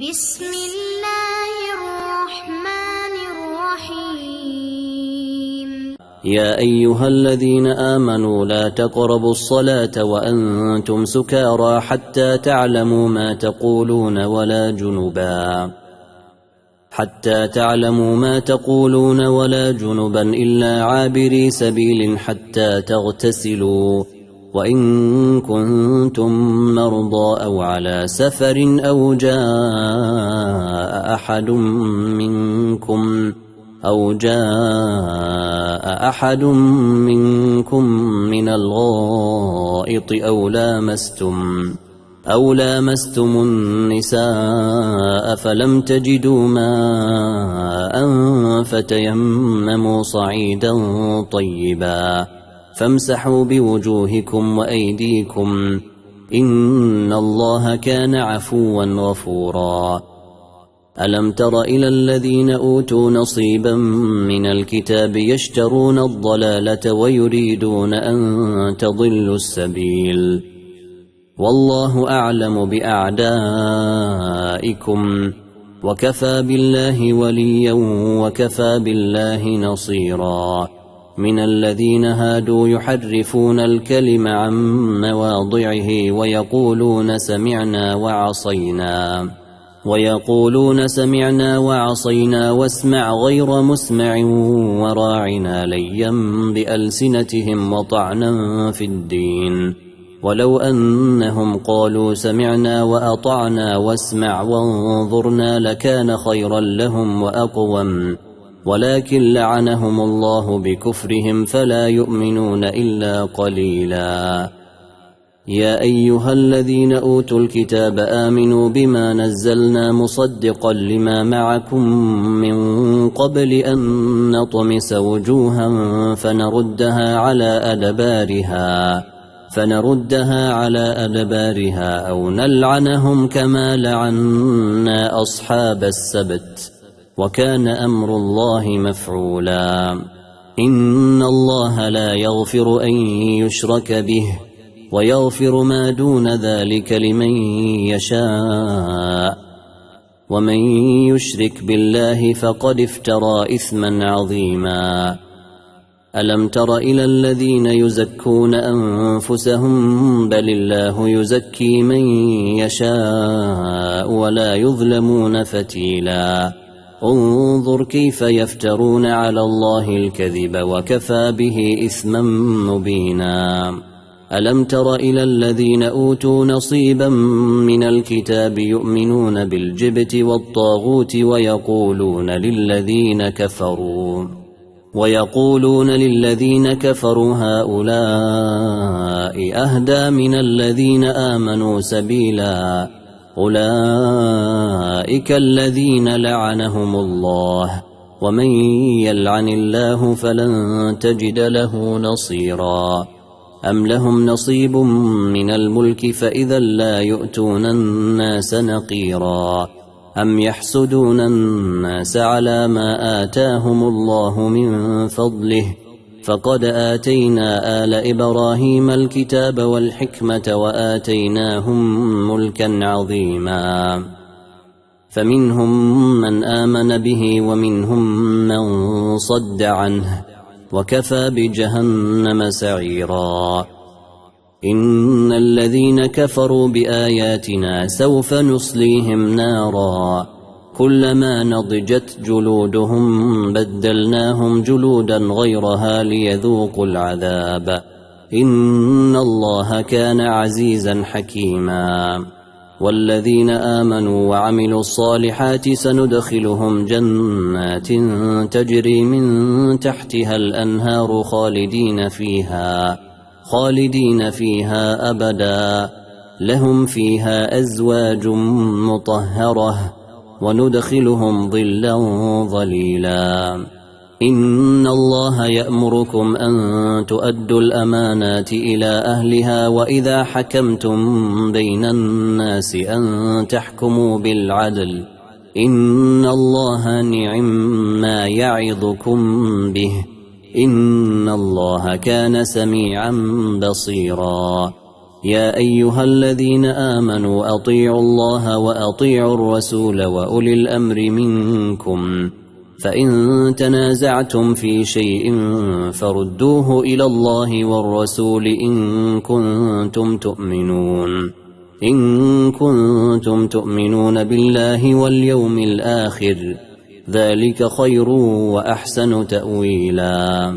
بسم الله الرحمن الرحيم. يا أيها الذين آمنوا لا تقربوا الصلاة وأنتم سكارى حتى تعلموا ما تقولون ولا جنبا إلا عابري سبيل حتى تغتسلوا، وإن كنتم مرضى أو على سفر أو جاء أحد منكم من الغائط أو لامستم النساء فلم تجدوا ماء فتيمموا صعيدا طيبا فامسحوا بوجوهكم وأيديكم، إن الله كان عفوا غفورا. ألم تر إلى الذين أوتوا نصيبا من الكتاب يشترون الضلالة ويريدون أن تضلوا السبيل، والله أعلم بأعدائكم، وكفى بالله وليا وكفى بالله نصيرا. من الذين هادوا يحرفون الكلم عن مواضعه ويقولون سمعنا وعصينا واسمع غير مسمع وراعنا ليا بألسنتهم وطعنا في الدين، ولو أنهم قالوا سمعنا وأطعنا واسمع وانظرنا لكان خيرا لهم وأقوم، ولكن لعنهم الله بكفرهم فلا يؤمنون إلا قليلا. يا أيها الذين أوتوا الكتاب آمنوا بما نزلنا مصدقا لما معكم من قبل أن نطمس وجوها فنردها على أدبارها أو نلعنهم كما لعنا أصحاب السبت، وكان أمر الله مفعولا. إن الله لا يغفر أن يشرك به ويغفر ما دون ذلك لمن يشاء، ومن يشرك بالله فقد افترى إثما عظيما. ألم تر إلى الذين يزكون أنفسهم بل الله يزكي من يشاء ولا يظلمون فتيلا. انظر كيف يفترون على الله الكذب وكفى به إثما مبينا. ألم تر إلى الذين أوتوا نصيبا من الكتاب يؤمنون بالجبت والطاغوت ويقولون للذين كفروا هؤلاء أهدى من الذين آمنوا سبيلا، أولئك الذين لعنهم الله، ومن يلعن الله فلن تجد له نصيرا. أم لهم نصيب من الملك فإذا لا يؤتون الناس نقيرا، أم يحسدون الناس على ما آتاهم الله من فضله، فقد آتينا آل إبراهيم الكتاب والحكمة وآتيناهم ملكا عظيما، فمنهم من آمن به ومنهم من صد عنه، وكفى بجهنم سعيرا. إن الذين كفروا بآياتنا سوف نصليهم نارا، كلما نضجت جلودهم بدلناهم جلودا غيرها ليذوقوا العذاب، إن الله كان عزيزا حكيما. والذين آمنوا وعملوا الصالحات سندخلهم جنات تجري من تحتها الأنهار خالدين فيها أبدا، لهم فيها أزواج مطهرة وندخلهم ظلا ظليلا. إن الله يأمركم أن تؤدوا الأمانات إلى أهلها وإذا حكمتم بين الناس أن تحكموا بالعدل، إن الله نعم ما يعظكم به، إن الله كان سميعا بصيرا. يا أيها الذين آمنوا أطيعوا الله وأطيعوا الرسول وأولي الأمر منكم فإن تنازعتم في شيء فردوه إلى الله والرسول إن كنتم تؤمنون بالله واليوم الآخر ذلك خير وأحسن تأويلا.